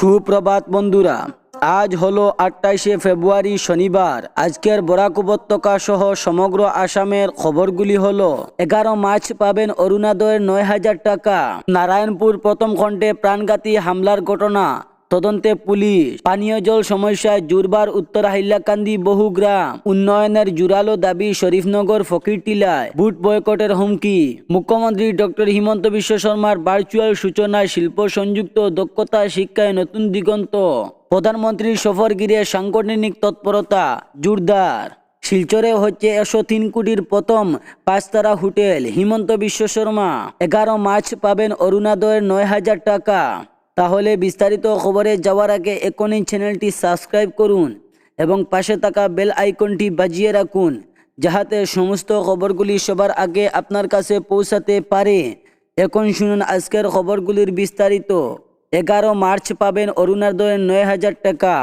সুপ্রভাত বন্ধুরা, আজ হলো 28শে ফেব্রুয়ারি শনিবার। আজকের বরাক উপত্যকা সহ সমগ্র আসামের খবরগুলি হলো: 11 মার্চ পাবেন অরুণোদয়ের 9,000 টাকা। নারায়ণপুর প্রথম খণ্ডে প্রাণঘাতী হামলার ঘটনা তদন্তে পুলিশ। পানীয় জল সমস্যায় জুরবার উত্তর হাইলাকান্দি বহু গ্রাম। উন্নয়নের জোরালো দাবি শরীফনগর ফকিরটিলায়। বুট বয়কটের হুমকি। মুখ্যমন্ত্রী ডক্টর হিমন্ত বিশ্ব শর্মার ভার্চুয়াল সূচনায় শিল্প সংযুক্ত দক্ষতা শিক্ষায় নতুন দিগন্ত। প্রধানমন্ত্রীর সফর ঘিরে সাংগঠনিক তৎপরতা জোরদার। শিলচরে হচ্ছে 103 কোটির প্রথম 5 তারা হোটেল। হিমন্ত বিশ্ব শর্মা। 11 মার্চ পাবেন অরুণোদয়ের 9,000 টাকা। তাহলে বিস্তারিত খবরে যাওয়ার আগে এখনই চ্যানেলটি সাবস্ক্রাইব করুন এবং পাশে থাকা বেল আইকনটি বাজিয়ে রাখুন, যাহাতে সমস্ত খবরগুলি সবার আগে আপনার কাছে পৌঁছাতে পারে। এখন শুনুন আজকের খবরগুলির বিস্তারিত। 11 মার্চ পাবেন অরুণোদয়ের 9,000 টাকা।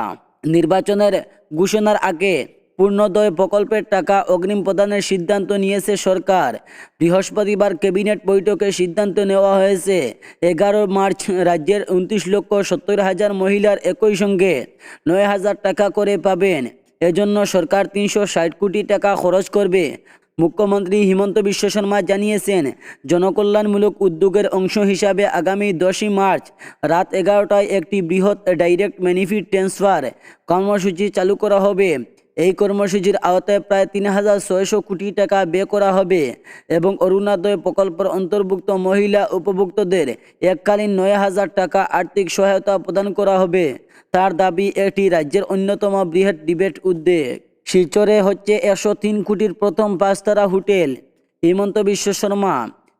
নির্বাচনের ঘোষণার আগে পূর্ণোদয় প্রকল্পের টাকা অগ্রিম প্রদানের সিদ্ধান্ত নিয়েছে সরকার। বৃহস্পতিবার ক্যাবিনেট বৈঠকে সিদ্ধান্ত নেওয়া হয়েছে 11 মার্চ রাজ্যের 29,70,000 মহিলার একই সঙ্গে 9,000 টাকা করে পাবেন। এজন্য সরকার 360 কোটি টাকা খরচ করবে। মুখ্যমন্ত্রী হিমন্ত বিশ্ব শর্মা জানিয়েছেন, জনকল্যাণমূলক উদ্যোগের অংশ হিসাবে আগামী 10 মার্চ রাত 11টায় একটি বৃহৎ ডাইরেক্ট বেনিফিট ট্রান্সফার কর্মসূচি চালু করা হবে। এই কর্মসূচির আওতায় প্রায় 3,600 কোটি টাকা ব্যয় করা হবে এবং অরুণোদয় প্রকল্পের অন্তর্ভুক্ত মহিলা উপভোক্তাদের এককালীন 9,000 টাকা আর্থিক সহায়তা প্রদান করা হবে। তার দাবি, এটি রাজ্যের অন্যতম বৃহৎ ডিবেট উদ্যোগ। শিলচরে হচ্ছে 103 কোটির প্রথম 5 তারা হোটেল। হিমন্ত বিশ্ব শর্মা।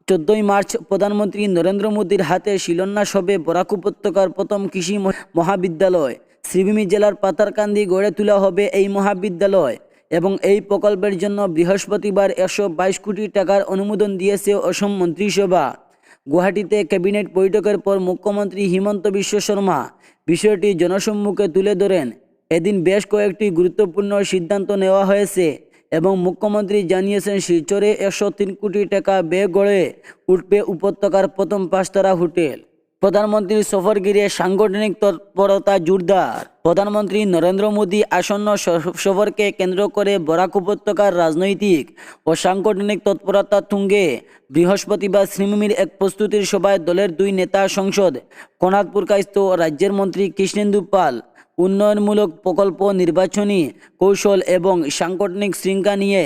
14 মার্চ প্রধানমন্ত্রী নরেন্দ্র মোদীর হাতে শিলান্যাস হবে বরাক উপত্যকার প্রথম কৃষি মহাবিদ্যালয়। শ্রীভূমি জেলার পাতারকান্দি গড়ে তোলা হবে এই মহাবিদ্যালয় এবং এই প্রকল্পের জন্য বৃহস্পতিবার 122 কোটি টাকার অনুমোদন দিয়েছে অসম মন্ত্রিসভা। গুয়াহাটিতে ক্যাবিনেট বৈঠকের পর মুখ্যমন্ত্রী হিমন্ত বিশ্ব শর্মা বিষয়টি জনসম্মুখে তুলে ধরেন। এদিন বেশ কয়েকটি গুরুত্বপূর্ণ সিদ্ধান্ত নেওয়া হয়েছে এবং মুখ্যমন্ত্রী জানিয়েছেন, শিলচরে 103 কোটি টাকা ব্যয় গড়ে উঠবে উপত্যকার প্রথম 5 তারা হোটেল। প্রধানমন্ত্রীর সফর ঘিরে সাংগঠনিক তৎপরতা জোরদার। প্রধানমন্ত্রী নরেন্দ্র মোদী আসন্ন সফরকে কেন্দ্র করে বরাক উপত্যকার রাজনৈতিক ও সাংগঠনিক তৎপরতা তুঙ্গে। বৃহস্পতিবার শ্রীভূমির এক প্রস্তুতির সভায় দলের 2 নেতা সংসদ কনাদপুর কায়স্থ রাজ্যের মন্ত্রী কৃষ্ণেন্দু পাল উন্নয়নমূলক প্রকল্প, নির্বাচনী কৌশল এবং সাংগঠনিক শৃঙ্খলা নিয়ে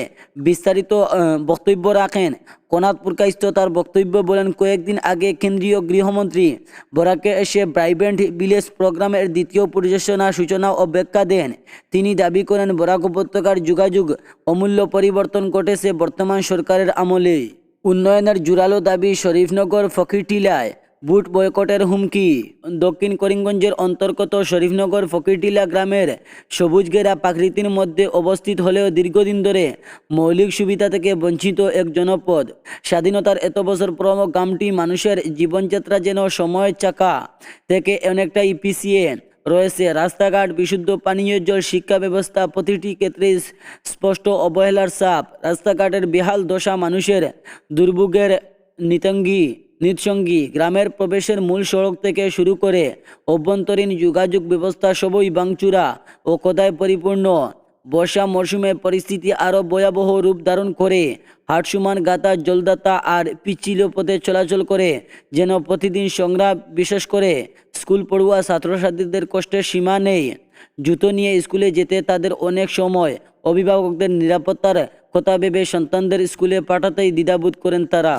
বিস্তারিত বক্তব্য রাখেন। কনাদপুর কায়স্থ তার বক্তব্য বলেন, কয়েকদিন আগে কেন্দ্রীয় গৃহমন্ত্রী বরাকে এসে ভাইব্রেন্ট ভিলেজ প্রোগ্রামের দ্বিতীয় পরিযোজনার সূচনা ও ব্যাখ্যা দেন। তিনি দাবি করেন, বরাক উপত্যকার যোগাযোগ অমূল্য পরিবর্তন ঘটেছে বর্তমান সরকারের আমলে। উন্নয়নের জোরালো দাবি শরীফনগর ফকিরটিলায়। বুট বয়কটের হুমকি। দক্ষিণ করিমগঞ্জের অন্তর্গত শরীফনগর ফকিরটিলা গ্রামের সবুজ ঘেরা প্রকৃতির মধ্যে অবস্থিত হলেও দীর্ঘদিন ধরে মৌলিক সুবিধা থেকে বঞ্চিত এক জনপদ। স্বাধীনতার এত বছর পুরনো গ্রামটি মানুষের জীবনযাত্রা যেন সময়ের চাকা থেকে অনেকটাই পিছিয়ে রয়েছে। রাস্তাঘাট, বিশুদ্ধ পানীয় জল, শিক্ষা ব্যবস্থা প্রতিটি ক্ষেত্রে স্পষ্ট অবহেলার ছাপ। রাস্তাঘাটের বেহাল দশা মানুষের দুর্ভোগের নিঃসঙ্গী। গ্রামের প্রবেশের মূল সড়ক থেকে শুরু করে অভ্যন্তরীণ যোগাযোগ ব্যবস্থা সবই ভাঙচুরা ও খোদায় পরিপূর্ণ। বর্ষা মরশুমে পরিস্থিতি আরও ভয়াবহ রূপ ধারণ করে। হাটসুমান গাতা জলদাতা আর পিচ্ছিল পথে চলাচল করে যেন প্রতিদিন সংগ্রাম। বিশেষ করে স্কুল পড়ুয়া ছাত্রছাত্রীদের কষ্টের সীমা নেই। জুতো নিয়ে স্কুলে যেতে তাদের অনেক সময়। অভিভাবকদের নিরাপত্তার কথা ভেবে সন্তানদের স্কুলে পাঠাতেই দ্বিধাবোধ করেন তারা।